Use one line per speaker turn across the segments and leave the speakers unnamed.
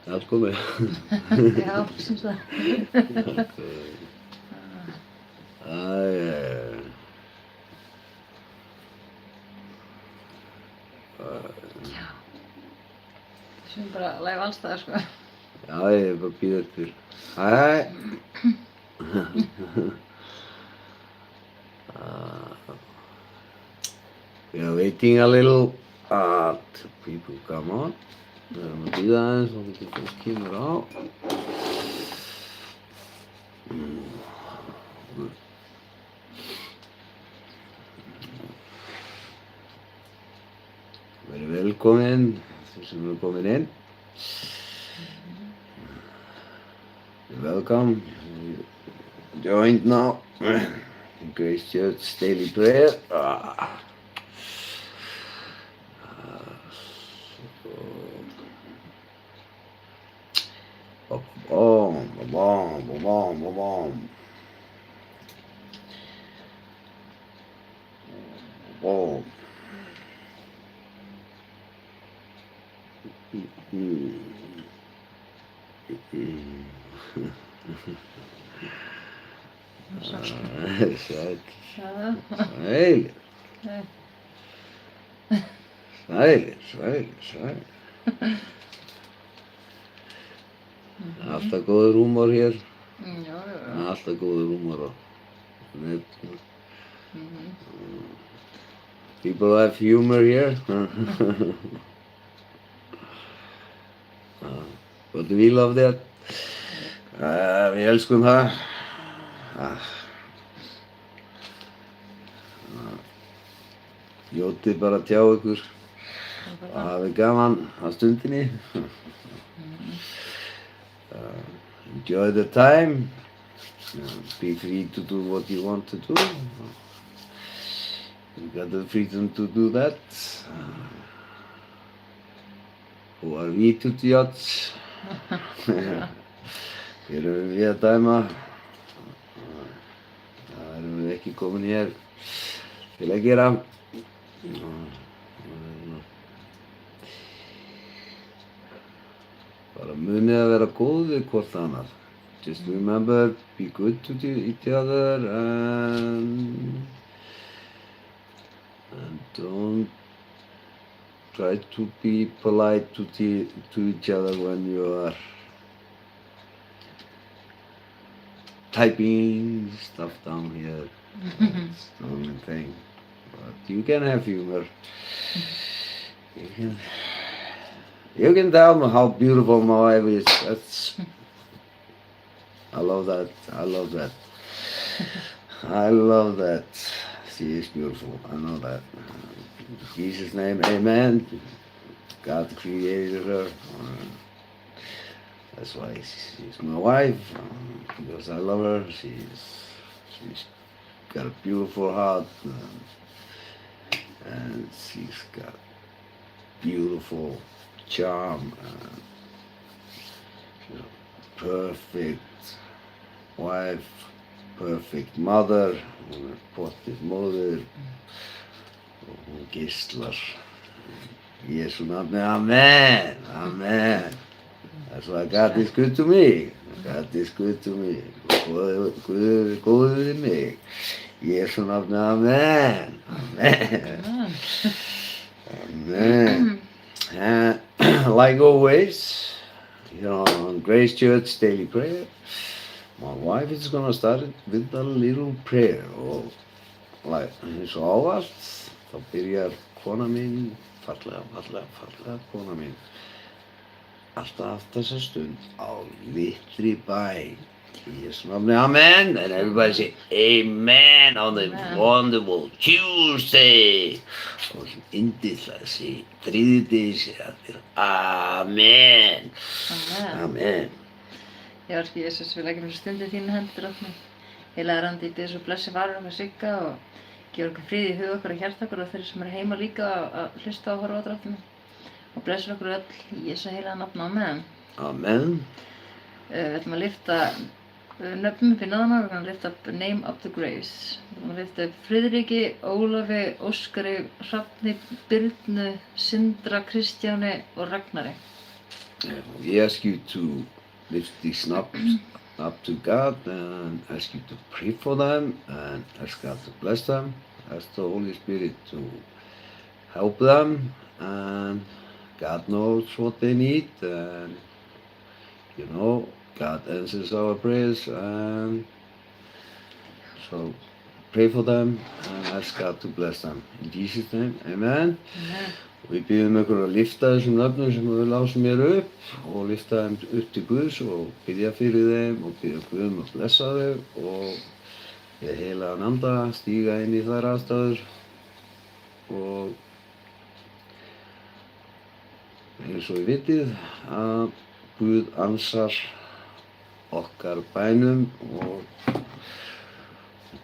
Allt komið.
Já, syns það. Já. Þessum bara live allstaðar, sko.
Já, ég bara að bíða eftir. Hæ. We are waiting a little till people come on. Við erum að bíða aðeins og þetta fólk kemur á. Verið velkomin, þeir sem eru komin inn. You're welcome. You're joined now in Grace Church Daily Prayer. Sælir. Alltaf góður húmor hér.
Já.
Alltaf góður húmor á netinu. People have humor here. But we love that. Við elskum það. Jótið bara að tjá ykkur og hafið gaman á stundinni. Enjoy the time. Be free to do what you want to do. You got the freedom to do that. Who are we to judge? Hér erum við að dæma. Það erum við ekki komin hér til að gera. Bara munið að vera góð við hvort annað. Just remember, be good to each other and don't try to be polite to each other when you are typing stuff down here. That's the only thing. But you can have humor. You can tell me how beautiful my wife is. I love that. I love that. I love that. She is beautiful. I know that. In Jesus' name, amen. God created her. That's why she's my wife. Because I love her. She's got a beautiful heart. And she's got beautiful charm. Perfect wife, perfect mother, hún pottitt móðir og hún geislar í Jesú nafni, amen, amen. That's why God is good to me. God is good to me. Guð er góður við mig. Í Jesú nafni, amen, amen. Amen. Like always, on Grace Church Daily Prayer, my wife is gonna start it with a little prayer. Eins og ávallt, þá byrjar kona mín, fallega kona mín, alltaf þessa stund á litri bæn. Í Jesú nafni, amen. And everybody say amen on the wonderful Tuesday. Og sem yndislega sé þriðjudegi sé allir amen. Amen.
Já, elsku Jesús, við leggjum þessu stundu í þínu hendur, Drottni. Heilagur andi, ég bið svo blessi varir okkar Sigga og gefur okkur frið í hug okkar og hjarta okkar og þeir sem eru heima líka að hlusta og horfa á Drottni. Og blessur okkur öll í Jesú heilaga nafni, amen.
Amen.
Við ætlum að lyfta nöfnum upp í náðana. We're going to lift up the name of the grace. We're going to lift up Friðriki, Ólafi, Óskari, Hrafni, Birnu, Sindra, Kristjáni og Ragnari.
We ask you to lift these up to God and ask you to pray for them and ask God to bless them. Ask the Holy Spirit to help them, and God knows what they need, and God answers our prayers, and so pray for them and ask God to bless them. In Jesus' name, amen.
Amen.
Við biðjum ykkur að lyfta þessum nöfnum sem við lásum hér upp og lyfta þeim upp til Guðs og biðja fyrir þeim og biðja Guðum að blessa þau og ég heilagan anda stíga inn í þær aðstæður og eins og við vitið að Guð ansar okkar bænum og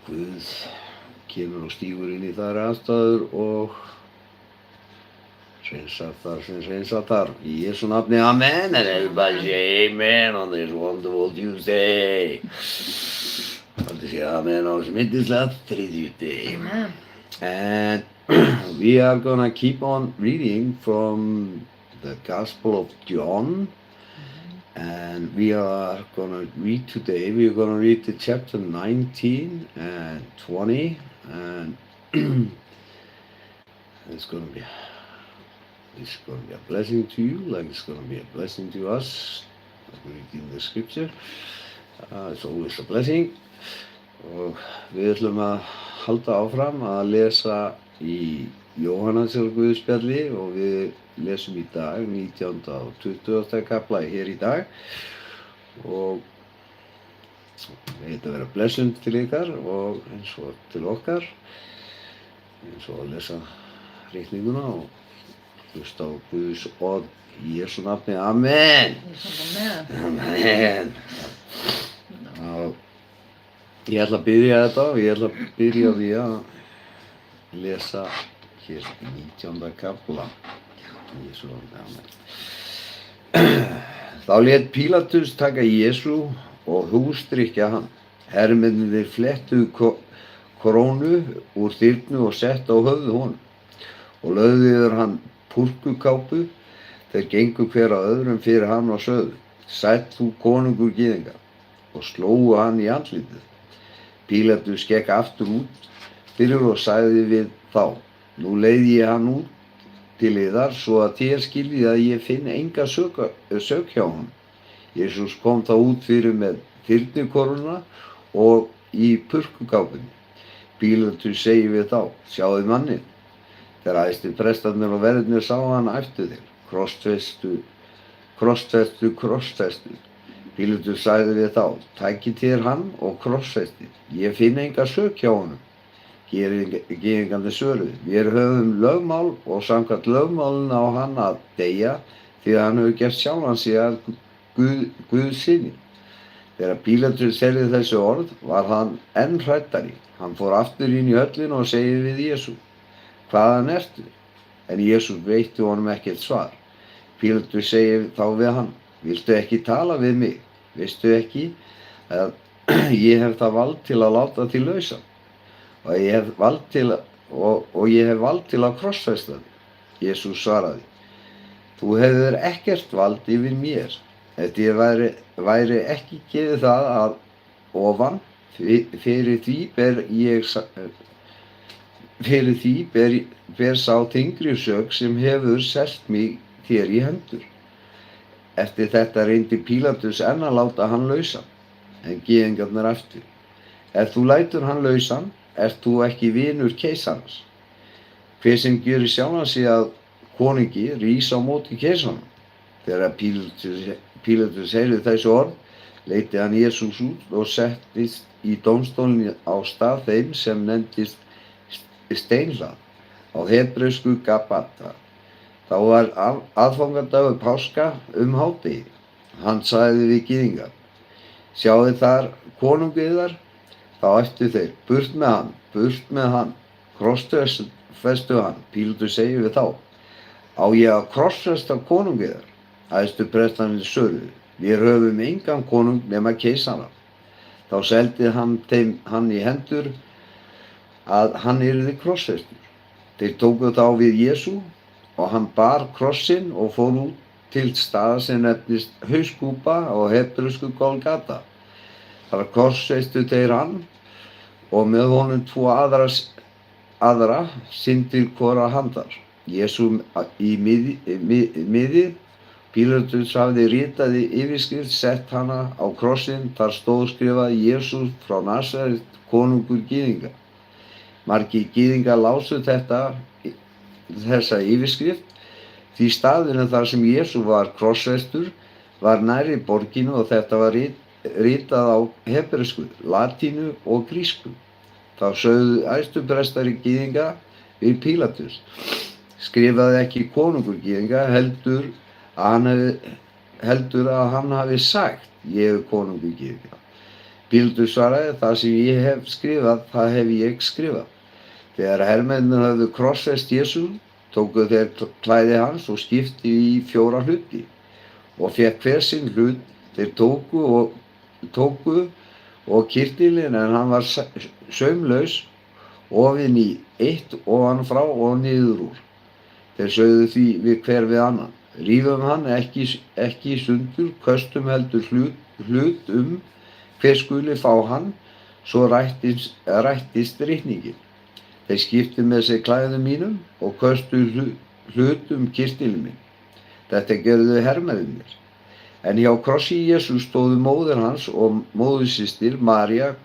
Guð kemur og stígur inn í þær aðstæður og hreinsar þar sem hreinsar þarf. Í Jesú nafni, amen, and everybody say amen on this wonderful Tuesday. Aldrei say amen á þessum yndislega þriðjudegi.
Amen.
And we are gonna keep on reading from the Gospel of John. And we are gonna read today, we're gonna read the chapter 19 and 20. And it's gonna be a blessing to you, like it's going to be a blessing to us, like reading the scripture. It's always a blessing. Og við ætlum að halda áfram að lesa í Jóhannesarguðspjalli og við lesum í dag 19. og 20. kafla hér í dag. Og þetta verður blessun til ykkar og eins og til okkar, eins og að lesa reikninguna og hlusta á Guðs orð í Jesú nafni, amen. Amen. Ég ætla að byrja þetta og ég ætla að byrja því að lesa hér 19. kafla í Jesú nafni, amen. Þá lét Pílatus taka Jesú og húsdrykkja hann. Hermennirnir flettuðu krónu úr þyrnu og settu á höfuð honum og lögðu yfir hann púrkukápu. Þeir gengu hver á öðrum fyrir hann og sögðu: Sæll þú konungur gyðinga, og slógu hann í andlitið. Pílatus gekk aftur út fyrir og sagði við þá: Nú leiði ég hann út til yðar svo að þér skiljið að ég finn enga sök hjá honum. Jesús kom þá út fyrir með þyrnikoruna og í púrkukápunni. Pílatus segir við þá: Sjáðu manninn. Þegar æðstiprestarnir og verðirnir sáu hann æptu þeir: Krossfestu. Pílatus sagði við þá: Takið þér hann og krossfestið. Ég finn enga sök hjá honum. Gyðingarnir svöruðu: Við höfum lögmál og samkvæmt lögmálinu á hann að deyja því að hann hefur gert sjálfan sig að Guðs syni. Þegar Pílatus heyrði þessi orð var hann enn hræddari. Hann fór aftur inn í höllina og segir við Jesú: Hvaðan ertu? En Jesús veitti honum ekkert svar. Pílatus segir þá við hann: Viltu ekki tala við mig? Veistu ekki að ég hef það vald til að láta þig lausan og ég hef vald til að krossfesta þig? Jesús svaraði: Þú hefur ekkert vald yfir mér, ef þér væri ekki gefið það að ofan, fyrir því ber sá þyngri sök sem hefur selt mig þér í hendur. Eftir þetta reyndi Pílatus enn að láta hann lausan, en gyðingarnir æptu: Ef þú lætur hann lausan, ert þú ekki vinur keisarans. Hver sem gjörir sjálfan sig að konungi rís á móti keisaranum. Þegar Pílatus heyrði þessi orð, leiddi hann Jesús út og settist í dómstólinn á stað þeim sem nefndist Steinhlað, á hebreusku Gabata. Þá var aðfangadagur páska hádegi. Hann sagði við gyðinga: Sjáðu þar konung yðar? Þá æptu þeir: Burt með hann, krossfestu hann. Pílatus segir við þá: Á ég að krossfesta konung yðar? Æðstu prestarnir svöruðu: Við höfum engan konung nema keisarann. Þá seldi hann þeim hann í hendur að hann yrði krossfestur. Þeir tóku þá við Jesú og hann bar krossinn og fór út til staðar sem nefnist Hauskúpa á hebresku Golgata. Þar krossfestu þeir hann og með honum 2 aðra syndir hvora handar. Jesú í miðið. Pílatus hafði ritað í yfirskrift, sett hana á krossinn, þar stóð skrifað Jesús frá Nasaret, konungur gyðinga. Margir gyðingar lásu þessa yfirskrift, því staðurinn þar sem Jesú var krossfestur var nærri borginu og þetta var ritað á hebresku, latínu og grísku. Þá sögðu æðstuprestar í gyðinga við Pílatus: skrifaði ekki konungur gyðinga, heldur að hann hafi sagt: ég er konungur gyðinga. Pílatus svaraði: það sem ég hef skrifað, það hef ég skrifað. Þegar hermennirnir höfðu krossfest Jesú, tóku þeir klæði hans og skiptu í 4 hluti og fékk hver sinn hlut. Þeir tóku og kyrtilinn, en hann var saumlaus ofin í eitt ofan frá og niður úr. Þeir sögðu því hver við annan: rífum hann ekki í sundur, köstum heldur hlut hver skuli fá hann, svo rættist ritningin. Þeir skiptu með sér klæðum mínum og köstu hlut kyrtilinn minn. Þetta gerðu hermennirnir. En hjá krossi Jesú stóðu móðir hans og móðursystir María,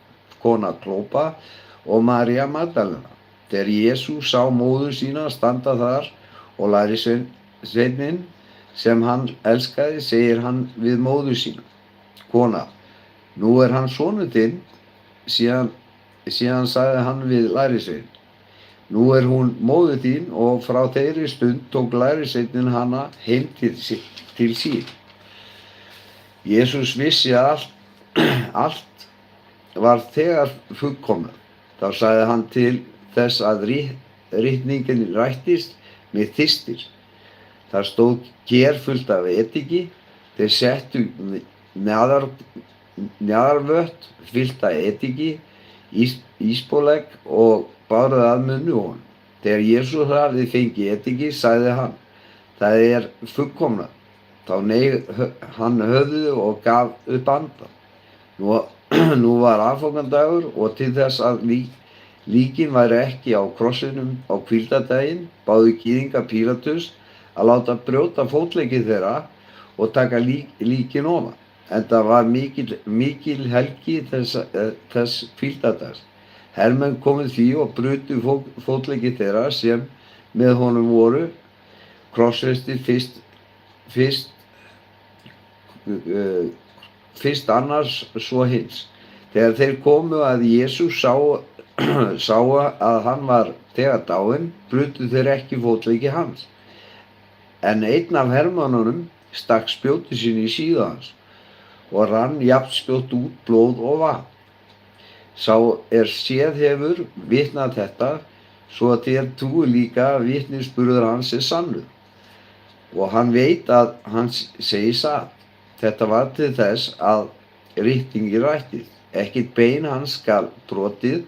kona Klópa, og María Magdalena. Þegar Jesú sá móður sína standa þar og lærisveininn sem hann elskaði, segir hann við móður sína: kona, nú er hann sonur þinn. Síðan sagði hann við lærisvein: nú er hún móðir þín. Og frá þeirri stund tók lærisveinninn hana heim til sín. Jesús vissi að allt var þegar fullkomnað. Þá sagði hann til þess að ritningin rættist: mig þyrstir. Þar stóð ker fullt af ediki. Þeir settu njaðarvött fyllt af ediki, ísbólegg og báruð að munni honum. Þegar Jesús hafði fengið ediki, sagði hann: það er fullkomnað. Þá hneig hann höfuðið og gaf upp andann. Nú var aðfangadagur og til þess að líkin væri ekki á krossinum á hvíldardaginn, báðu gyðingar Pílatus að láta brjóta fótleggi þeirra og taka líkin ofan. Enda var mikil helgi þess hvíldardags. Hermenn komu því og brutu fótleggi þeirra sem með honum voru krossfestir, fyrst annars svo hins. Þegar þeir komu að Jesú sáu að hann var þegar dáinn, brutu þeir ekki fótleggi hans. En einn af hermönnunum stakk spjóti sínu í síðu hans og rann jafnspjótt út blóð og vatn. Sá séð hefur vitnað þetta, svo að þér trúi líka að vitnisburður hans er sannur. Og hann veit að hann segir satt. Þetta var til þess að ritningin rættist. Ekkert bein hans skal brotið,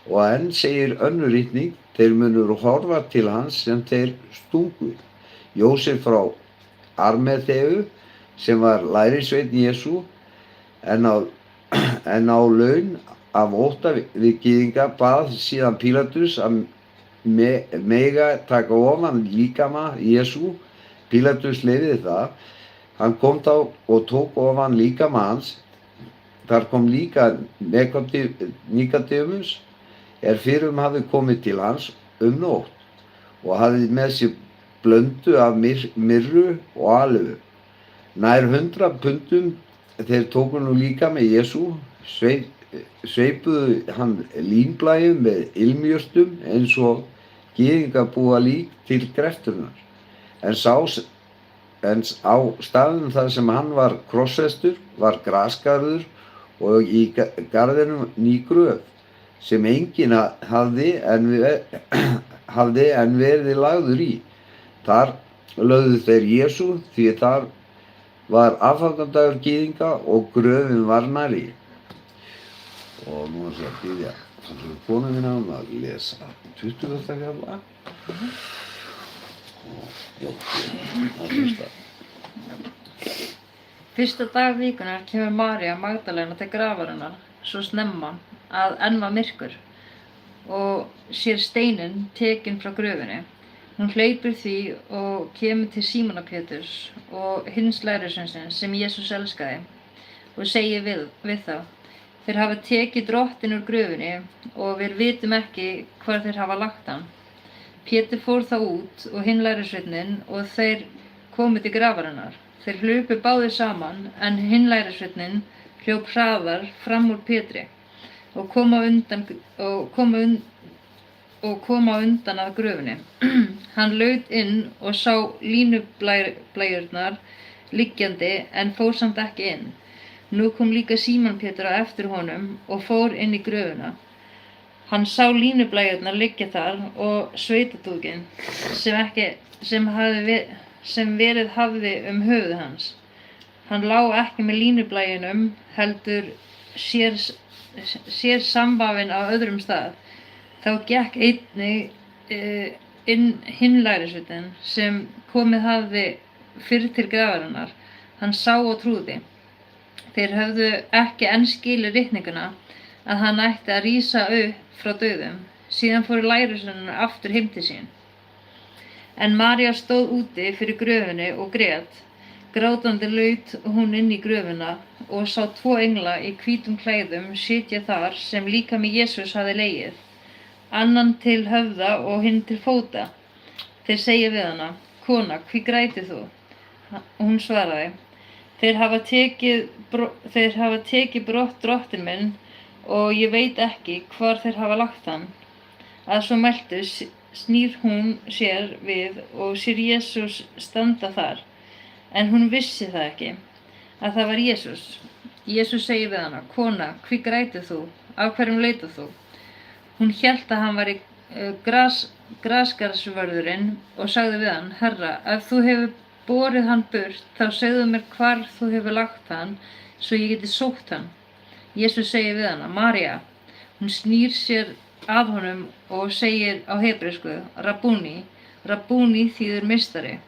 og enn segir önnur ritning: þeir munu horfa til hans sem þeir stungu. Jósef frá Armeþeu, sem var lærisveinn Jesú, en á laun af ótta við gyðinga, bað síðan Pílatus að mega taka ofan líkama Jesú. Pílatus leyfði það. Hann kom þá og tók ofan líkama hans. Þar kom líka Nikodemus, fyrir hafði komið til hans nótt og hafði með sér blöndu af myrru og alevu. Nær 100 pundum. Þeir tóku nú líkama Jesú, sveipuðu hann línblæjum með ilmjurtum eins og gyðingar búa lík til grefturinnar. En á staðnum þar sem hann var krossfestur var grasgarður og í garðinum ný gröf sem enginn hafði en verið lagður í. Þar lögðu þeir Jesú, því þar var aðfangadagur gyðinga og gröfin var nærri. og nú er ég að biðja konu mína að lesa 20. kafla og að hlusta.
Fyrsta dag vikunar kemur María Magdalena til grafarinnar svo snemma að enn var myrkur og sér steininn tekinn frá gröfinni. Hún hleypur því og kemur til Símona Péturs og hins lærisveinsins sem Jesús elskaði og segir við þá: Þeir hafa tekið drottinn úr gröfinni og við vitum ekki hvar þeir hafa lagt hann. Pétur fór þá út og hinn lærisveinninn og þeir komu til grafarinnar. Þeir hlupu báðir saman en hinn lærisveinninn hljóp hraðar fram úr Pétri og kom á undan að gröfinni. Hann laut inn og sá línublæjurnar liggjandi en fór samt ekki inn. Nú kom líka Símon Pétur á eftir honum og fór inn í gröfina. Hann sá línublæjurnar liggja þar og sveitadúkinn sem verið hafði höfuð hans. Hann lá ekki með línublæjunum heldur sér samvafinn á öðrum stað. Þá gekk einnig hinn lærisveinninn sem komið hafði fyrr til grafarinnar. Hann sá og trúði. Þeir höfðu ekki enn skilið ritninguna að hann ætti að rísa upp frá dauðum. Síðan fóru lærisveinarnir aftur heim til sín. En María stóð úti fyrir gröfinni og grét. Grátandi laut hún inn í gröfina og sá 2 engla í hvítum klæðum sitja þar sem líkami Jesús hafði legið, annan til höfða og hinn til fóta. Þeir segja við hana: Kona, hví grætið þú? Og hún svaraði: Þeir hafa tekið brott drottinn minn og ég veit ekki hvar þeir hafa lagt hann. Að svo mæltu snýr hún sér við og sér Jesús standa þar, en hún vissi það ekki, að það var Jesús. Jesús segir við hana: Kona, hví grætið þú? Af hverjum leitar þú? Hún hélt að hann var grasgarðsvörðurinn og sagði við hann: Herra, ef þú hefur borið hann burt, þá segðu mér hvar þú hefur lagt hann, svo ég geti sótt hann. Jesús segir við hana: María. Hún snýr sér að honum og segir á hebresku: Rabúni. Rabúni þýðir meistari.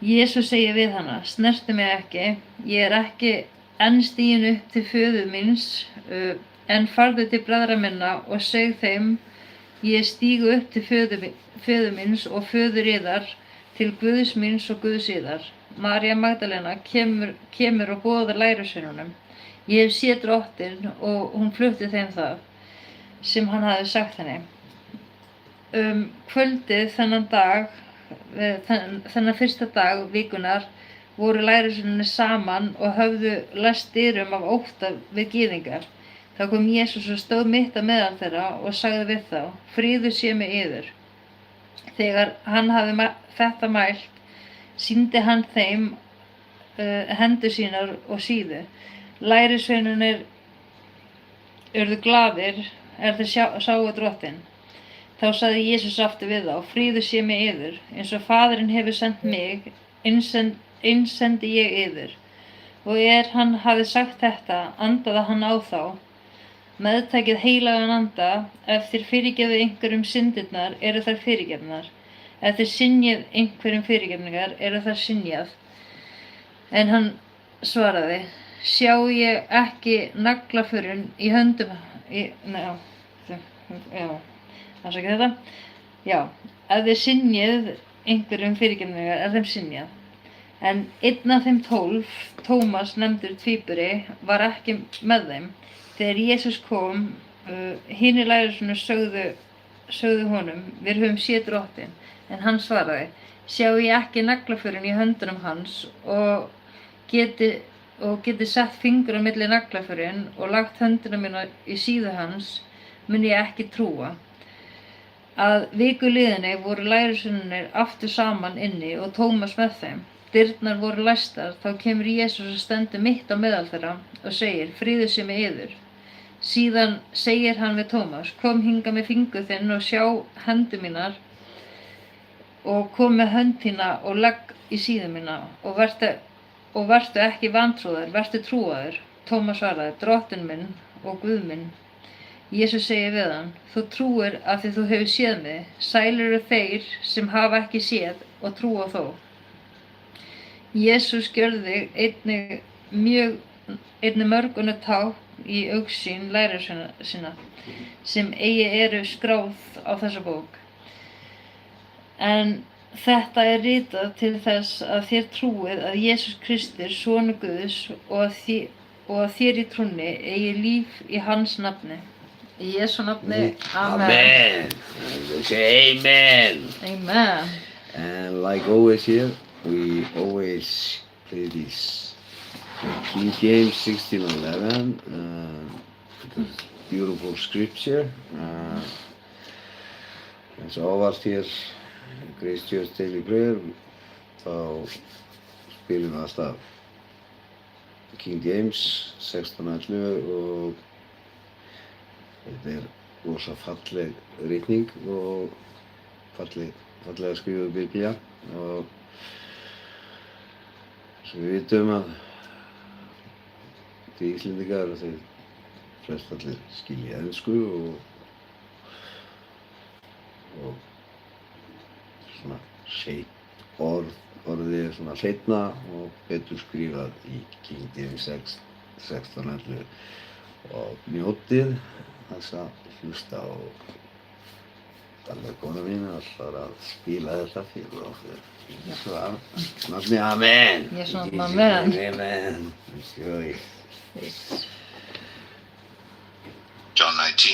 Jesús segir við hana: Snertu mig ekki, ég ekki enn stiginn upp til föður míns, en farðu til bræðra minna og seg þeim: Ég stígu upp til föður míns og föður yðar, til Guðs míns og Guðs yðar. María Magdalena kemur og boðar lærisveinunum: Ég hef séð drottinn, og hún flutti þeim það sem hann hafði sagt henni. Kvöldið þennan fyrsta dag vikunar voru lærisveinarnir saman og höfðu læst dyrum af ótta við gyðingar. Þá kom Jesús og stóð mitt á meðal þeirra og sagði við þá: Friður sé með yður. Þegar hann hafði þetta mælt, sýndi hann þeim hendur sínar og síðu. Lærisveinarnir urðu glaðir þeir sáu drottinn. Þá sagði Jesús aftur við þá: Friður sé með yður, eins og Faðirinn hefur sendt mig, eins sendi ég yður. Og hann hafði sagt þetta, andaði hann á þá: Meðtakið heilagan anda, ef þér fyrirgefið einhverjum syndirnar, eru þær fyrirgefnar. Ef þér synjið einhverjum fyrirgefningar, eru þær synjað. En hann svaraði: Sjá ég ekki naglaförin í höndum ef þið synjið einhverjum fyrirgefningar, er þeim synjað. En einn af þeim 12, Tómas nefndur tvíburi, var ekki með þeim. Þegar Jesús kom, hinir lærisveinarnir sögðu honum: Við höfum séð drottinn. En hann svaraði: Sjá ég ekki naglaförin í höndunum hans og geti sett fingur á milli naglaförin og lagt höndina mína í síðu hans, mun ég ekki trúa. Að viku liðinni voru lærisveinarnir aftur saman inni og Tómas með þeim. Dyrnar voru læstar, þá kemur Jesús og stendur mitt á meðal þeirra og segir: Friður sé með yður. Síðan segir hann við Tómas: Kom hingað með fingur þinn og sjá hendur mínar, og kom með hönd þína og legg í síðu mína, og vertu ekki vantrúaður, vertu trúaður. Tómas svaraði: Drottinn minn og Guð minn. Jesús segir við hann, þú trúir af því þú hefur séð mig, sælir eru þeir sem hafa ekki séð og trúa þó. Jesús gjörði einnig mörg önnur tákn í augsýn lærisveina sinna, sem eigi eru skráð á þessa bók. En þetta er ritað til þess að þér trúið að Jesús Kristur, sonur Guðs, og að þér í trúnni eigi líf í hans nafni. Í Jesú nafni, amen.
Amen. And say amen.
Amen.
And like always here, we always play this King James 16:11. Because beautiful scripture. En svo ávart hér Grace Church Daily Prayer, þá spilum við alltaf King James 16:11 og þetta er rosa falleg ritning og fallega skrifuð biblía og svo við vitum að því Íslendingar að þeir flest allir skilja ensku og svona orðið er svona seinna og betur skrifað í King James 16:11 og njótið þess að hlusta og alveg kona mín ætlar að spila þetta fyrir okkur. Jesú nafni, amen.
Jesú nafni, amen.
Amen.
John 19.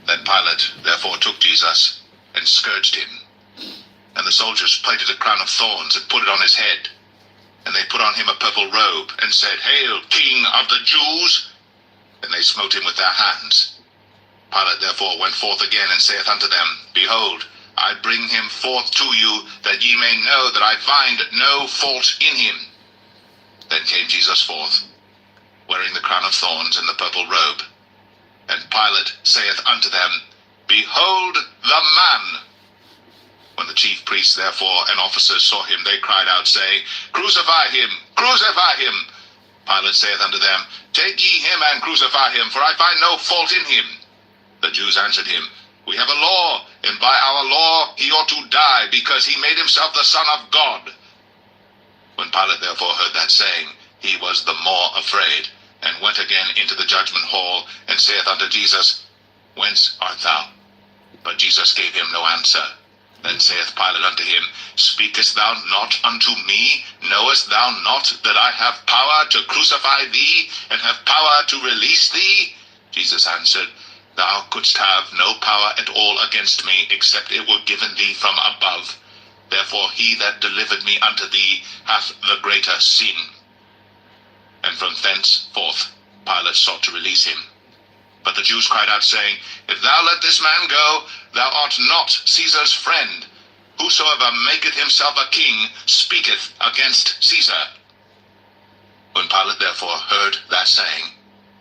Then Pilate therefore took Jesus and scourged him. And the soldiers plaited a crown of thorns and put it on his head. And they put on him a purple robe and said, Hail, King of the Jews! And they smote him with their hands. Pilate therefore went forth again and saith unto them, Behold, I bring him forth to you, that ye may know that I find no fault in him. Then came Jesus forth, wearing the crown of thorns and the purple robe. And Pilate saith unto them, Behold the man! When the chief priests therefore and officers saw him, they cried out, saying, Crucify him! Crucify him! Pilate saith unto them, Take ye him and crucify him, for I find no fault in him. The Jews answered him, We have a law, and by our law he ought to die, because he made himself the Son of God. When Pilate therefore heard that saying, he was the more afraid, and went again into the judgment hall, and saith unto Jesus, Whence art thou? But Jesus gave him no answer. Then saith Pilate unto him, Speakest thou not unto me? Knowest thou not that I have power to crucify thee, and have power to release thee? Jesus answered, Thou couldst have no power at all against me, except it were given thee from above. Therefore he that delivered me unto thee hath the greater sin. And from thenceforth Pilate sought to release him. But the Jews cried out, saying, If thou let this man go, thou art not Caesar's friend. Whosoever maketh himself a king speaketh against Caesar. When Pilate therefore heard that saying,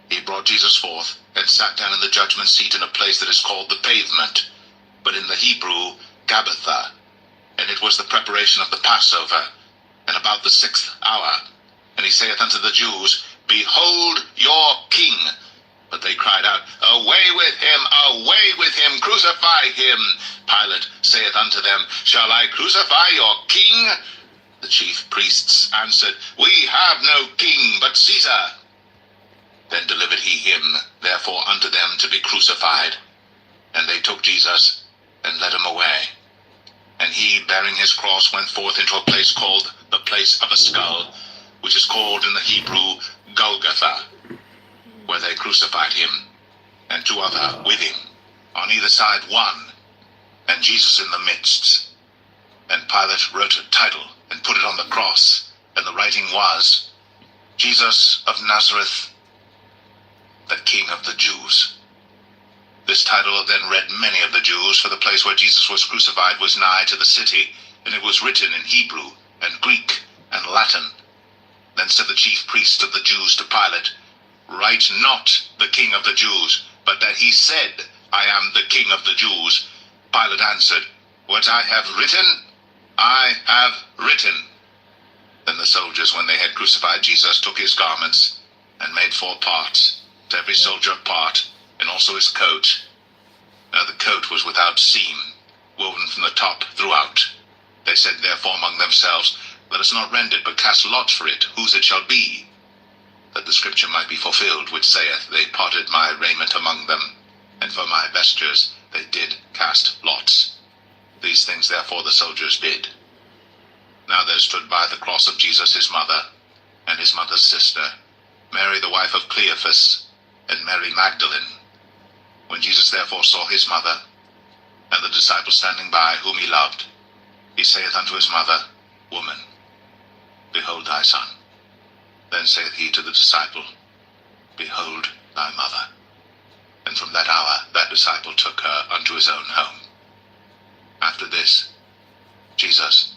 he brought Jesus forth, and sat down in the judgment seat in a place that is called the Pavement, but in the Hebrew, Gabbatha. And it was the preparation of the Passover, and about the 6th hour. And he saith unto the Jews, Behold your king! But they cried out, Away with him, crucify him! Pilate saith unto them, Shall I crucify your king? The chief priests answered, We have no king but Caesar. Then delivered he him therefore unto them to be crucified. And they took Jesus, and led him away. And he, bearing his cross, went forth into a place called the Place of a Skull, which is called in the Hebrew Golgotha, where they crucified him, and two other with him, on either side one, and Jesus in the midst. And Pilate wrote a title, and put it on the cross, and the writing was, Jesus of Nazareth, the King of the Jews. This title then read many of the Jews, for the place where Jesus was crucified was nigh to the city, and it was written in Hebrew, and Greek, and Latin. Then said the chief priests of the Jews to Pilate, Write not the King of the Jews, but that he said, I am the King of the Jews. Pilate answered, What I have written, I have written. Then the soldiers, when they had crucified Jesus, took his garments, and made 4 parts, to every soldier a part, and also his coat. Now the coat was without seam, woven from the top throughout. They said therefore among themselves, Let us not rend it, but cast lots for it, whose it shall be, that the scripture might be fulfilled, which saith, They parted my raiment among them, and for my vestures they did cast lots. These things therefore the soldiers did. Now there stood by the cross of Jesus his mother, and his mother's sister, Mary the wife of Cleophas, and Mary Magdalene. When Jesus therefore saw his mother, and the disciple standing by, whom he loved, he saith unto his mother, Woman, behold thy son. Then saith he to the disciple, Behold thy mother. And from that hour that disciple took her unto his own home. After this, Jesus,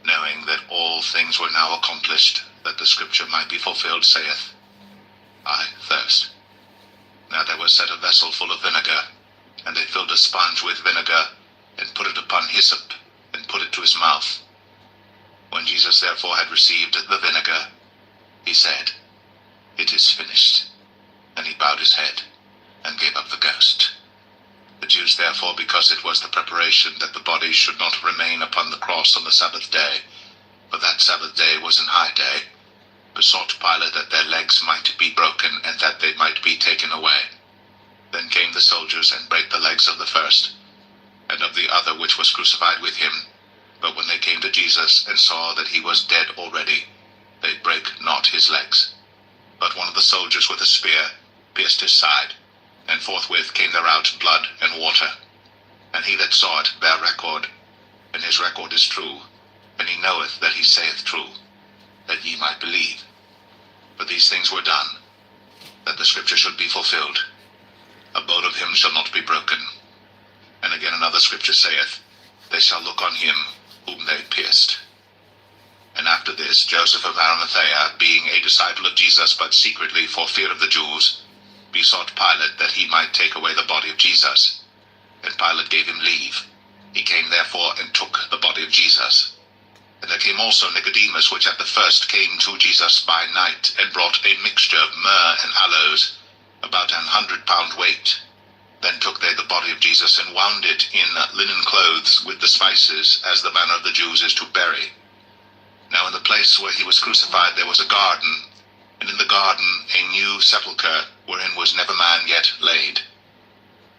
knowing that all things were now accomplished, that the scripture might be fulfilled, saith, I thirst. Now there was set a vessel full of vinegar, and they filled a sponge with vinegar, and put it upon hyssop, and put it to his mouth. When Jesus therefore had received the vinegar, he said, It is finished. And he bowed his head, and gave up the ghost. The Jews therefore, because it was the preparation that the body should not remain upon the cross on the Sabbath day, for that Sabbath day was an high day, besought Pilate that their legs might be broken, and that they might be taken away. Then came the soldiers, and brake the legs of the first, and of the other which was crucified with him. But when they came to Jesus, and saw that he was dead already, they brake not his legs. But one of the soldiers with a spear pierced his side, and forthwith came there out blood and water. And he that saw it bare record, and his record is true, and he knoweth that he saith true, that ye might believe. But these things were done, that the scripture should be fulfilled, A bone of him shall not be broken. And again another scripture saith, They shall look on him whom they pierced. And after this, Joseph of Arimathea, being a disciple of Jesus, but secretly for fear of the Jews, besought Pilate that he might take away the body of Jesus. And Pilate gave him leave. He came therefore and took the body of Jesus. And there came also Nicodemus, which at the first came to Jesus by night, and brought a mixture of myrrh and aloes, about 100 pound weight. Then took they the body of Jesus, and wound it in linen clothes with the spices, as the manner of the Jews is to bury. Now in the place where he was crucified there was a garden, and in the garden a new sepulchre, wherein was never man yet laid.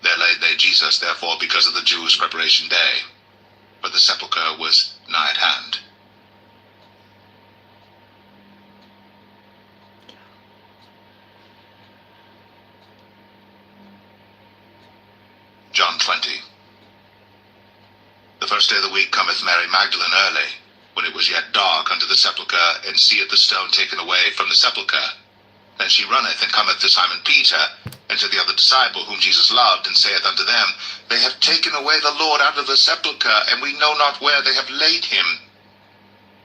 There laid they Jesus, therefore, because of the Jews' preparation day, for the sepulchre was nigh at hand. John 20. The first day of the week cometh Mary Magdalene early, when it was yet dark, unto the sepulchre, and seeth the stone taken away from the sepulchre. Then she runneth, and cometh to Simon Peter, and to the other disciple whom Jesus loved, and saith unto them, They have taken away the Lord out of the sepulchre, and we know not where they have laid him.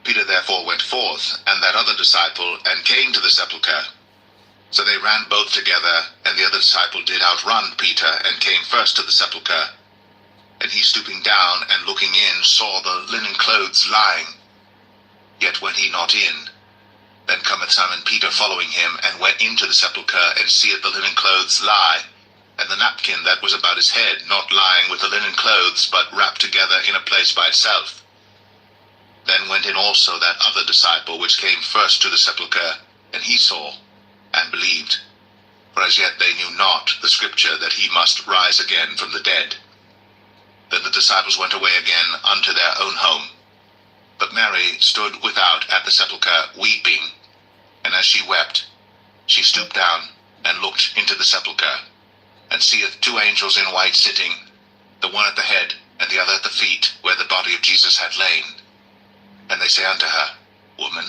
Peter therefore went forth, and that other disciple, and came to the sepulchre. So they ran both together, and the other disciple did outrun Peter, and came first to the sepulchre. And he stooping down, and looking in, saw the linen clothes lying. Yet went he not in. Then cometh Simon Peter following him, and went into the sepulchre, and seeth the linen clothes lie, and the napkin that was about his head, not lying with the linen clothes, but wrapped together in a place by itself. Then went in also that other disciple, which came first to the sepulchre, and he saw, and believed. For as yet they knew not the scripture, that he must rise again from the dead. Then the disciples went away again unto their own home. But Mary stood without at the sepulchre, weeping. And as she wept, she stooped down, and looked into the sepulchre, and seeth 2 angels in white sitting, the one at the head, and the other at the feet, where the body of Jesus had lain. And they say unto her, Woman,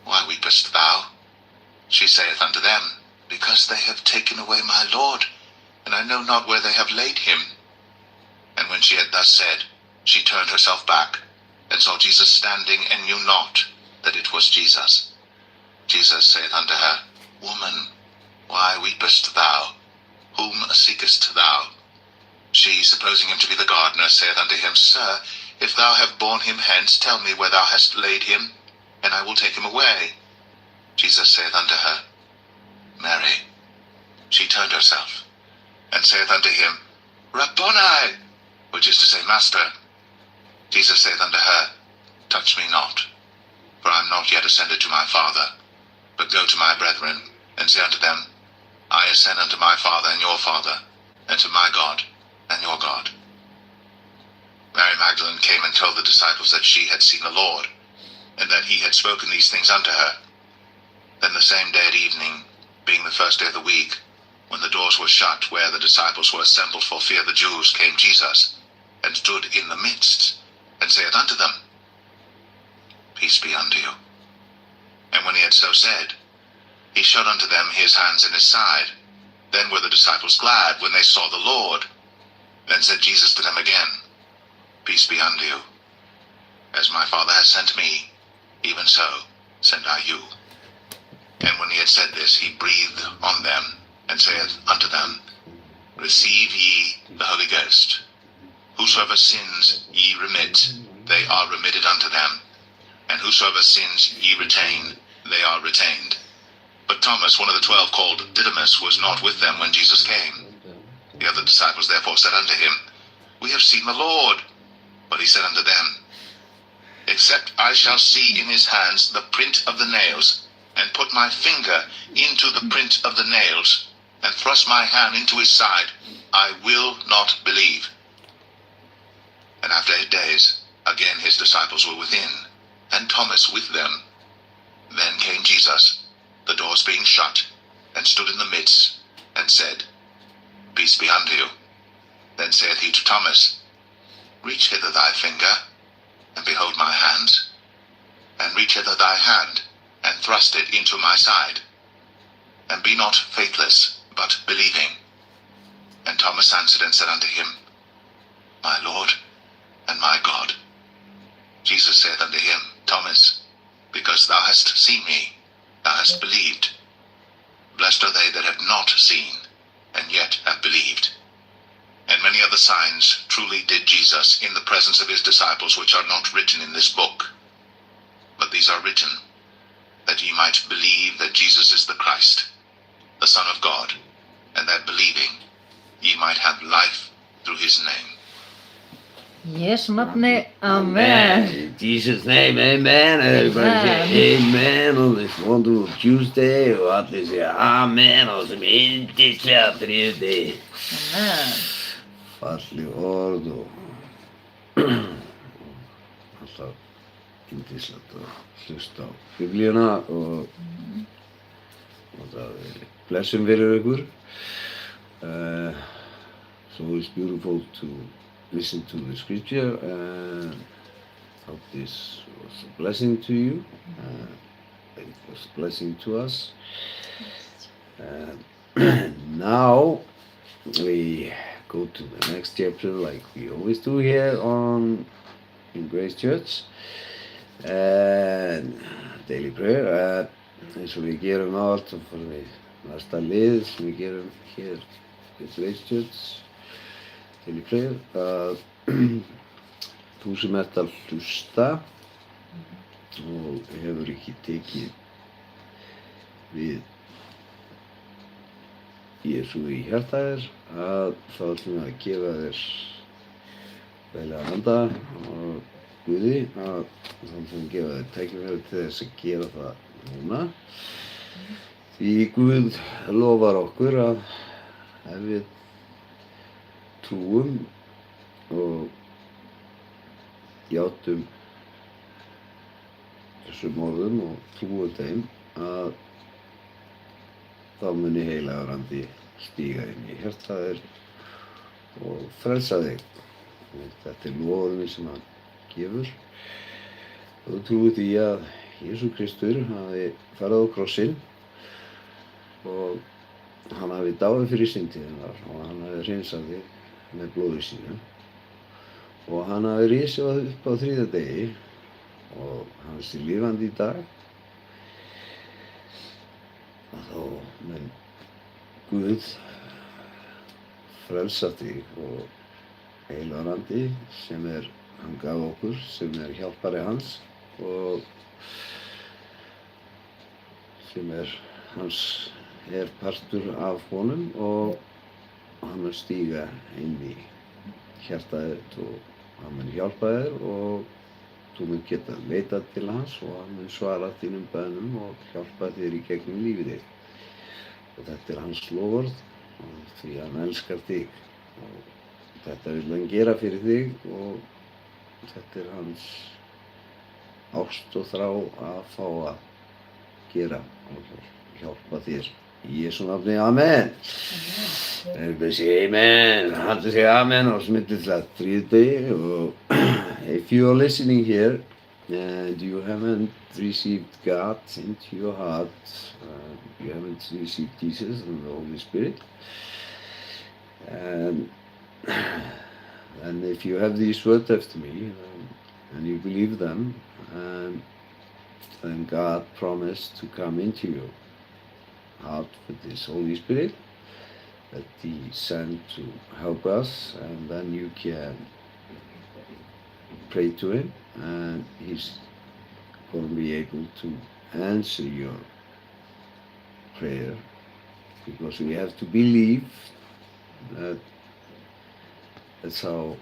why weepest thou? She saith unto them, Because they have taken away my Lord, and I know not where they have laid him. And when she had thus said, she turned herself back, and saw Jesus standing, and knew not that it was Jesus. Jesus saith unto her, Woman, why weepest thou? Whom seekest thou? She, supposing him to be the gardener, saith unto him, Sir, if thou have borne him hence, tell me where thou hast laid him, and I will take him away. Jesus saith unto her, Mary, she turned herself, and saith unto him, Rabboni, which is to say, Master. Jesus saith unto her, Touch me not, for I am not yet ascended to my Father, but go to my brethren, and say unto them, I ascend unto my Father and your Father, and to my God and your God. Mary Magdalene came and told the disciples that she had seen the Lord, and that he had spoken these things unto her. Then the same day at evening, being the first day of the week, when the doors were shut where the disciples were assembled for fear of the Jews, came Jesus, and stood in the midst, and saith unto them, Peace be unto you. And when he had so said, he showed unto them his hands and his side. Then were the disciples glad when they saw the Lord. Then said Jesus to them again, Peace be unto you. As my Father has sent me, even so send I you. And when he had said this, he breathed on them, and saith unto them, Receive ye the Holy Ghost. Whosoever sins ye remit, they are remitted unto them. And whosoever sins ye retain, they are retained. But Thomas, one of the 12 called Didymus, was not with them when Jesus came. The other disciples therefore said unto him, We have seen the Lord. But he said unto them, Except I shall see in his hands the print of the nails, and put my finger into the print of the nails, and thrust my hand into his side, I will not believe. And after 8 days, again his disciples were within, and Thomas with them. Then came Jesus, the doors being shut, and stood in the midst, and said, Peace be unto you. Then saith he to Thomas, Reach hither thy finger, and behold my hands, and reach hither thy hand, and thrust it into my side. And be not faithless, but believing. And Thomas answered and said unto him, My Lord and my God. Jesus saith unto him, Thomas, because thou hast seen me, thou hast believed. Blessed are they that have not seen, and yet have believed. And many other signs truly did Jesus in the presence of his disciples, which are not written in this book. But these are written, that ye might believe that Jesus is the Christ, the Son of God, and that believing ye might have life through his name.
Jesu nafni, amen.
In Jesus' name, amen. And everybody say amen on this wonderful Tuesday. Og allir segja amen á þessum yndislega þriðjudegi.
Amen.
Falleg orð og alltaf yndislegt að hlusta á Biblíuna og það er blessun fyrir ykkur. So it's beautiful to listen to the scripture, and hope this was a blessing to you. It was a blessing to us. Now we go to the next chapter, like we always do here in Grace Church, and daily prayer. Eins og við gerum allt, og fyrir við næsta lið sem við gerum hér í Grace Church. Daily prayer, þú sem ert að hlusta og hefur ekki tekið við Jesú í hjarta þér, þá ætlum við að gefa þér veilega anda og Guði, þá ætlum við að gefa þér tækifæri til þess að gera það núna. Því Guð lofar okkur að ef við trúum og játum þessum orðum og trúum þeim, að þá muni heilagur andi stíga inn í hjarta þér og frelsa þig. Þetta er loforðin sem hann gefur. Og þú trúir því að Jesú Kristur hafi farið á krossinn og hann hafi dáið fyrir syndirnar og hann hafi hreinsað þig með blóði sínu og hann hafi risið upp á 3. degi og hann sé lifandi í dag, og þá mun Guð frelsa þig og heilagur andi sem hann gaf okkur, sem hjálpari hans og sem hans partur af honum og hann mun stíga inn í hjartað þitt og hann mun hjálpa þér og þú mun geta leitað til hans og hann mun svara þínum bænum og hjálpa þér í gegnum lífið þitt. Og þetta hans loforð og því hann elskar þig og þetta vil hann gera fyrir þig og þetta hans ást og þrá að fá að gera og hjálpa þér. Í Jesú nafni, amen. Everybody say amen. Haltu sig amen og smittu til að þriðdegi og if you are listening here and you haven't received God into your heart, you haven't received Jesus and the Holy Spirit, and if you have these words after me and you believe them, then God promised to come into your heart with His Holy Spirit that He sent to help us, and then you can pray to Him and He's going to be able to answer your prayer, because we have to believe that that's how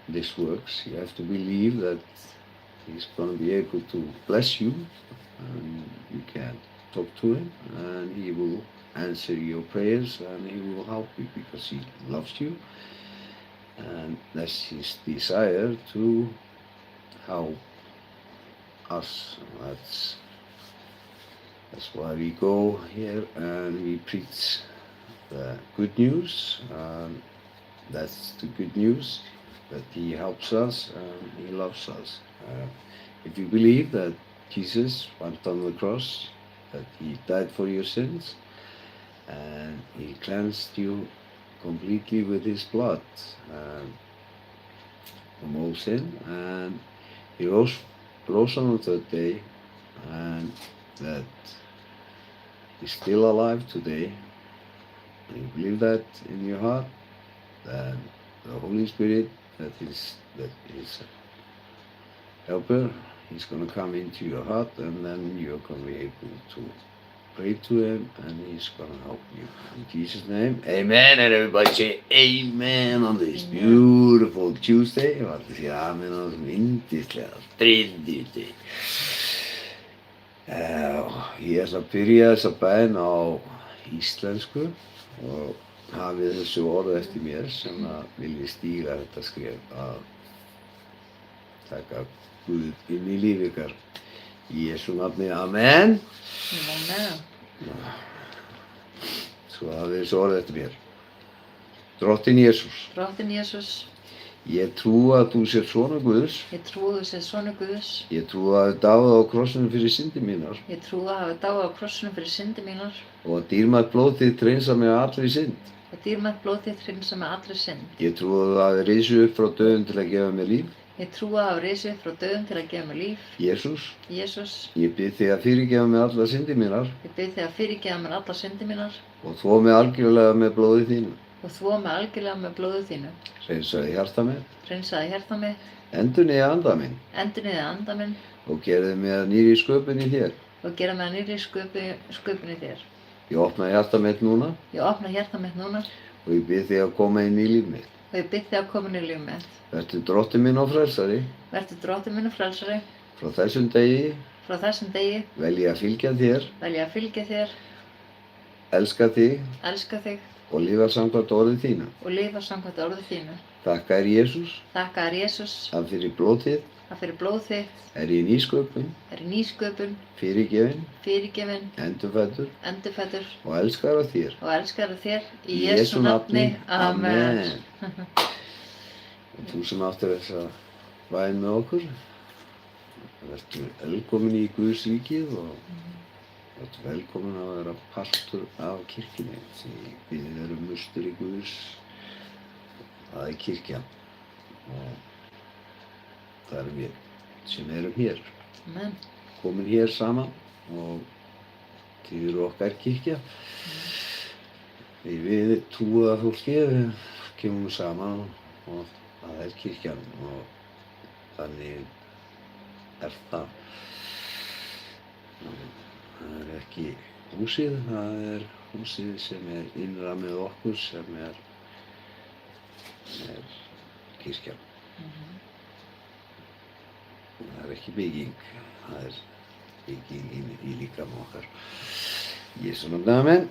this works. You have to believe that He's going to be able to bless you and you can talk to Him and He will answer your prayers and He will help you because He loves you. And that's His desire to help us. That's why we go here and we preach the good news. That's the good news, that He helps us and He loves us. If you believe that Jesus went on the cross, that He died for your sins, and He cleansed you completely with His blood from all sin, and He rose on the third day, and that He's still alive today, and you believe that in your heart, then the Holy Spirit, that is helper, He's going to come into your heart, and then you're going to be able to pray to Him and He's going to help you. In Jesus' name, amen. And everybody say amen on this beautiful Tuesday. Og allir sé amen on this yndislega þriðjudegi. Ég ætla að byrja þessa bæn á íslensku og hafið þessu orð eftir mér sem að vilji stíga þetta skref að taka Guð inn í líf ykkar. Í Jesú nafni, amen.
Amen.
Svo hafið þessu orð eftir mér. Drottinn Jesús,
Drottinn Jesús,
ég trúi að þú sér sonur Guðs.
ég trúi þú sér sonur Guðs.
Ég trúi að þú dáið á krossinum fyrir syndir mínar
Ég trúi að hafa dáið á krossinum fyrir syndir mínar
og að dýrmætt blóð þitt hreinsa mig af allri synd.
og dýrmætt blóð þitt hreinsa mig allri synd.
Ég trúi að þú hafir risið upp frá dauðum til að gefa mér líf.
Ég trúi að hafa risið upp frá dauðum til að gefa mér líf.
Jesús,
Jesús,
ég bið þig að fyrirgefa mig allar syndir mínar
ég bið þig að fyrirgefa mér allar syndir mínar
og þvo mig algjörlega með blóði þínu.
og þvo mig algjörlega með blóðu þínu.
Hreinsaði hjarta mitt,
Hreinsaði hjarta mitt,
endurnýja anda minn
endurnýjaði anda minn
og gerði mig að nýrri sköpun í þér.
og gera mig að nýrri sköpun í þér.
Ég opna hjarta mitt núna
Ég opna hjarta mitt núna
og ég bið þig að koma inn í líf mitt.
og ég bið þig að koma inn í líf mitt.
Vertu drottinn minn og frelsari.
Vertu drottinn minn og frelsari.
Frá þessum degi
Frá þessum degi
vel ég að fylgja þér,
vel ég að fylgja þér,
elska þig
elska þig
og lifa samkvæmt orðið þínu.
og lifa samkvæmt orðið þínu.
Þakka Jesús
Þakka þér Jesús
að fyrir blóð þitt
að fyrir blóð þitt
er ég nýsköpun,
er nýsköpun,
fyrirgefin,
fyrirgefin,
endurfæddur
endurfæddur
og elskar af þér.
og elskar þér í Jesú nafni. Amen.
Og þú sem áttir þessa bæn með okkur, vertu velkomin í Guðs ríkið og vertu velkomin að vera partur af kirkjunni. Því við erum mustur í Guðs, það er kirkjan og það erum við sem erum hér.
Amen.
Komin hér saman og þið eru okkar kirkja. Því við trúa fólki, við kemum saman og það er kirkjan og þannig er það. Það er ekki húsið, það húsið sem innra með okkur sem er kirkjan. Það ekki bygging, það bygging í líkama okkar. Jesu nafni, amen.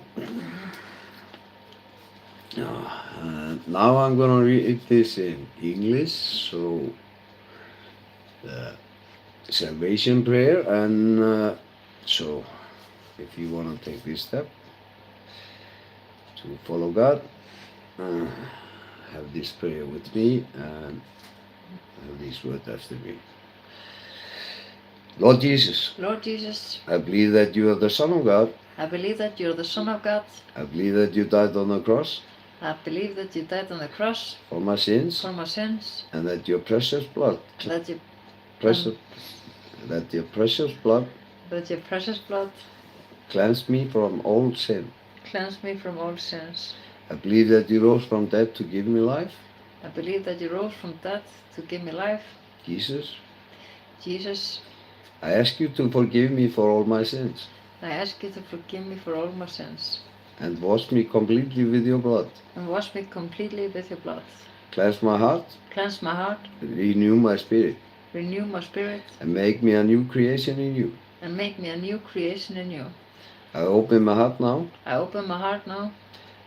Now I'm going to read this in English, so the salvation prayer, and so if you want to take this step to follow God, have this prayer with me and have these words after me. Lord Jesus,
Lord Jesus,
I believe that you are the Son of God.
I believe that you're the Son of God.
I believe that you died on the cross
I believe that you died on the cross
for my sins,
for my sins.
and that your precious blood,
That your
precious blood
precious blood
cleansed me from all sin.
cleansed me from all sins.
I believe that you rose from death to give me life.
I believe that you rose from death to give me life.
Jesus,
Jesus,
I ask you to forgive me for all my sins
I ask you to forgive me for all my sins
and wash me completely with your blood.
and wash me completely with your blood.
Cleanse my heart,
Cleanse my heart,
renew my spirit,
renew my spirit,
and make me a new creation in you.
and make me a new creation in you.
I open my heart now,
I open my heart now,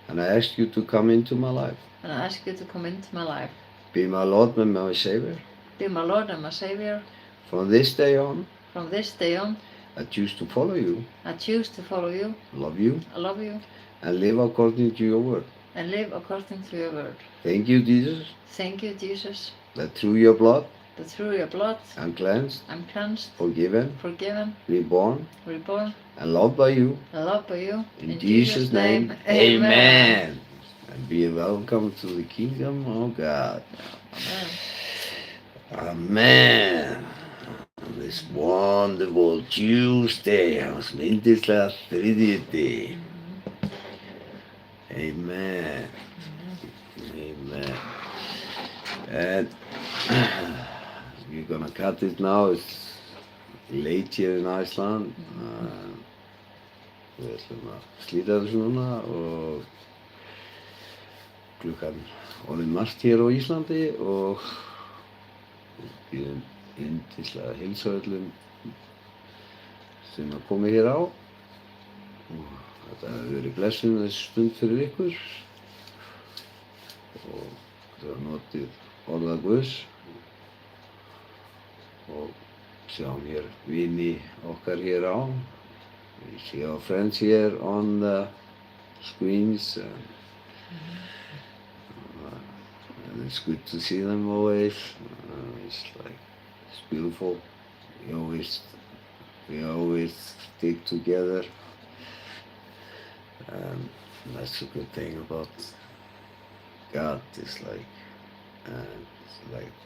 and I ask you to come into my life.
and I ask you to come into my life.
Be my Lord and my Savior.
Be my Lord and my Savior.
From this day on,
From this day on,
I choose to follow you,
I choose to follow you,
love you,
I love you,
and live according to your word.
and live according to your word.
Thank you, Jesus,
Thank you, Jesus,
that through your blood
that through your blood
I'm cleansed,
I'm cleansed,
forgiven,
forgiven,
reborn,
reborn,
and loved by you.
and loved by you.
In Jesus' name, amen. And be welcome to the kingdom of God.
Amen.
Amen. On this wonderful Tuesday, hans yndislega þriðjudegi. Amen. Amen. And we're gonna cut it now. It's late here in Iceland. Við ætlum að slíta þessu núna og klukkan orðin margt hér á Íslandi og við erum yndislega að heilsa öllum sem að koma hér á. Og þetta hefur verið blessun þessi stund fyrir ykkur og það var notið orða Guðs og sjáum hér vini okkar hér á. We see our friends here on the screens and it's good to see them always. It's beautiful. We always stick together, and that's a good thing about God. It's like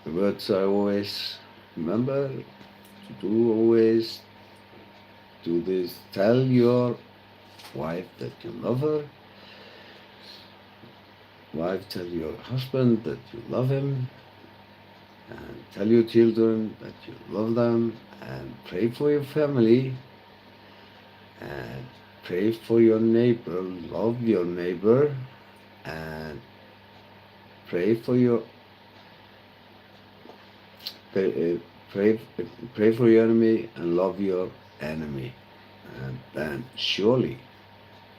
the words I always remember to do. Always do this. Tell your wife that you love her. Wife, tell your husband that you love him, and tell your children that you love them, and pray for your family, and pray for your neighbor, love your neighbor, and pray for your pray for your enemy and love your enemy, and then surely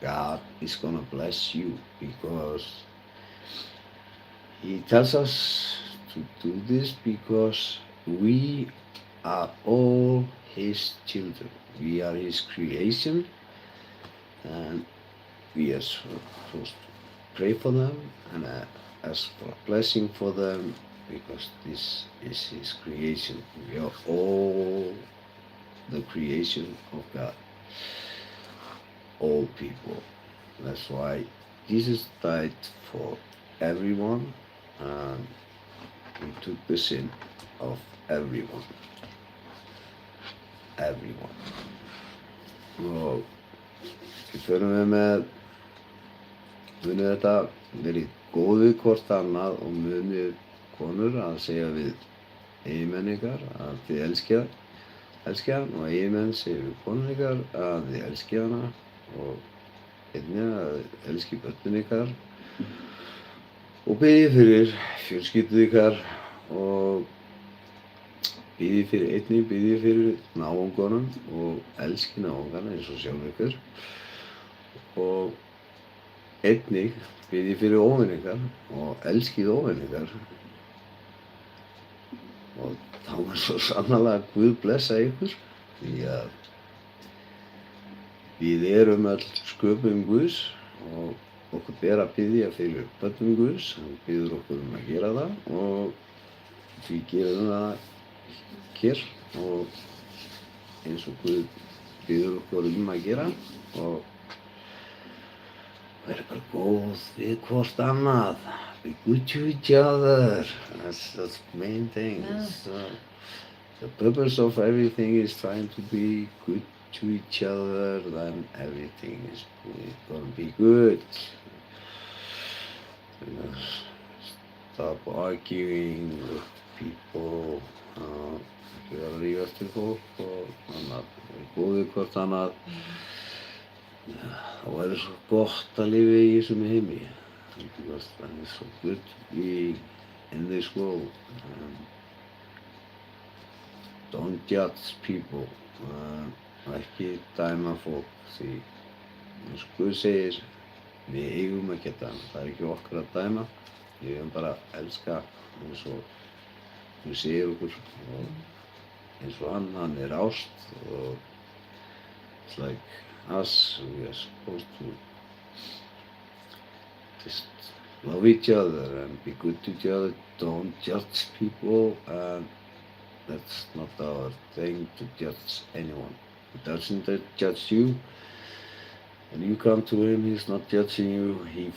God is gonna bless you, because He tells us to do this because we are all His children. We are His creation, and we are supposed to pray for them and ask for a blessing for them, because this is His creation. We are all the creation of God. All people. That's why Jesus died for everyone, and He took the sin of everyone. Everyone. Og við förum við með munið þetta, verið góð við hvort annað og munið konur að segja við eiginmenn ykkar að þið elski hann, og eiginmenn segja við konur ykkar að þið elski hana, og einnig að elski börnin ykkar og biðjið fyrir fjölskyldu ykkar og biðjið fyrir náungunum og elski náungana eins og sjálf ykkur og einnig biðjið fyrir óvin ykkar og elskið óvin ykkar og þá er svo sannarlega Guð blessa ykkur því að við erum öll sköpum Guðs og okkur ber að biðja fyrir börnum Guðs, hann biður okkur að gera það og við gerum það hér og eins og Guð biður okkur að gera og vera bara góð við hvort annað, be good to each other, that's the main thing. The purpose of everything is trying to be good to each other, then everything is gonna be good. Stop arguing with people, ekki vera að rífast við fólk og annað, vera góðir hvort annað. Það væri svo gott að lifa í þessum heimi, because that is so good to be in this world. Don't judge people, ekki dæma fólk því eins og Guð segir, við eigum ekki að dæma, það er ekki okkar að dæma, við eigum bara að elska eins og Guð segir okkur og eins og hann er ást og it's like us, we are supposed to just love each other and be good to each other, don't judge people, and that's not our thing to judge anyone. He doesn't judge you. When you come to him, he's not judging you, he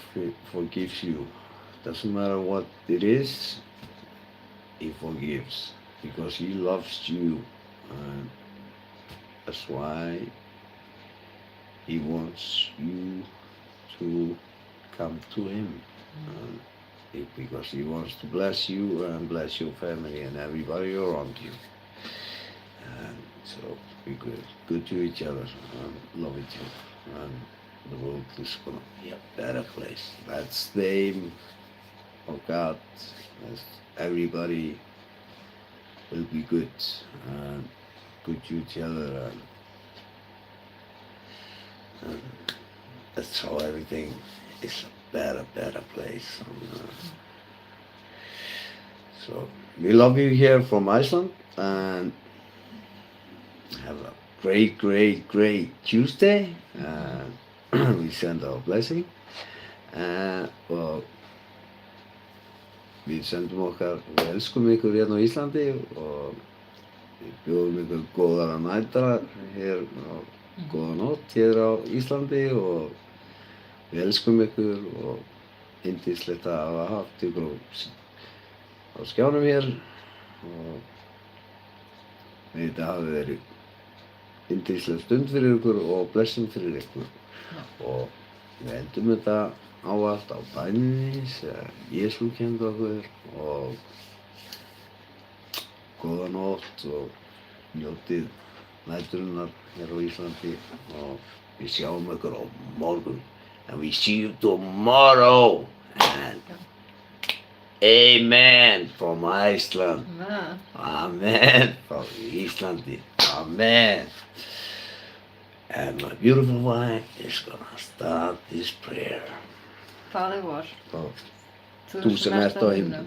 forgives you. Doesn't matter what it is, he forgives because he loves you, and that's why he wants you to come to him, because he wants to bless you and bless your family and everybody around you. And so be good to each other and love each other, and the world is gonna be a better place. That's the aim of God. Everybody will be good and good to each other, and that's how everything is a better place. So we love you here from Iceland, and have a great Tuesday. We send our blessing, og við sendum okkar, við elskum ykkur hérna á Íslandi og við bjóðum ykkur góðara nætra hér á góða nótt hér á Íslandi og við elskum ykkur og yndislegt að hafa haft ykkur á skjánum hér og þetta hafi verið yndisleg stund fyrir ykkur og blessun fyrir ykkur og við endum þetta ávallt á bæninni sem Jesú kenndi okkur og góða nótt og njótið næturinnar hér á Íslandi og við sjáum ykkur á morgun. And we see you tomorrow. And amen from Iceland. Amen from Íslandi. Amen. And my beautiful wife is gonna start this prayer.
Faðir vor,
Þú sem ert á himnum,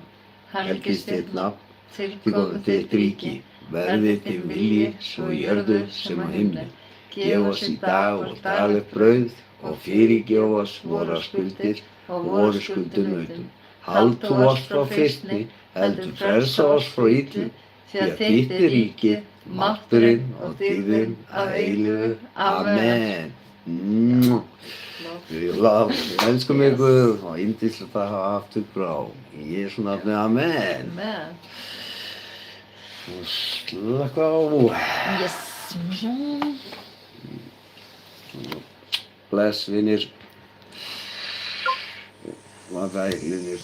helgist þitt nafn, tilkomið þitt ríki, verði þinn vilji svo í jörðu sem á himni. Gef oss í dag vårt daglegt brauð og fyrirgef oss vorar skuldir og voru skuldunautum. Haltu oss frá fyrstni, heldur frelsa oss frá illu, því að þitt er ríkið, mátturinn og dýrðin að eilífu. Amen. Við elskum ykkur og yndislegt að hafa haft ykkur á. Í Jesú nafni, amen.
Amen.
Og slaka á.
Yes.
Bless, vinir. Bye, vinir.